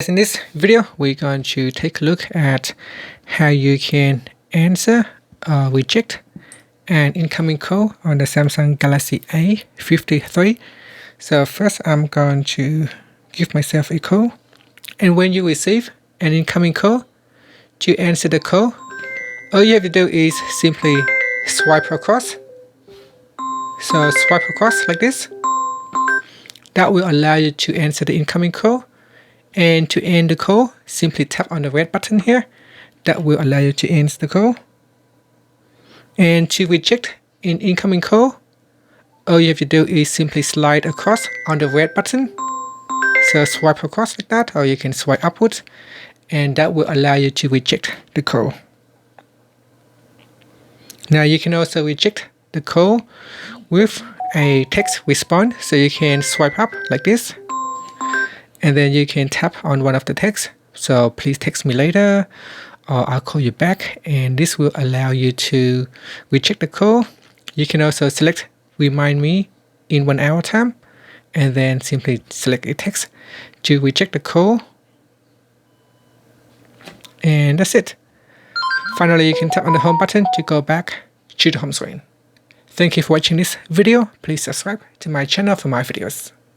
In this video, we're going to take a look at how you can answer or reject an incoming call on the Samsung Galaxy A53. So first, I'm going to give myself a call. And when you receive an incoming call, to answer the call, all you have to do is simply swipe across. So swipe across like this. That will allow you to answer the incoming call. And to end the call, simply tap on the red button here. That will allow you to end the call. And to reject an incoming call, all you have to do is simply slide across on the red button. So swipe across like that, or you can swipe upwards, and that will allow you to reject the call. Now you can also reject the call with a text response. So you can swipe up like this. And then you can tap on one of the texts. So please text me later, or I'll call you back. And this will allow you to reject the call. You can also select remind me in 1 hour time. And then simply select a text to reject the call. And that's it. Finally, you can tap on the home button to go back to the home screen. Thank you for watching this video. Please subscribe to my channel for more videos.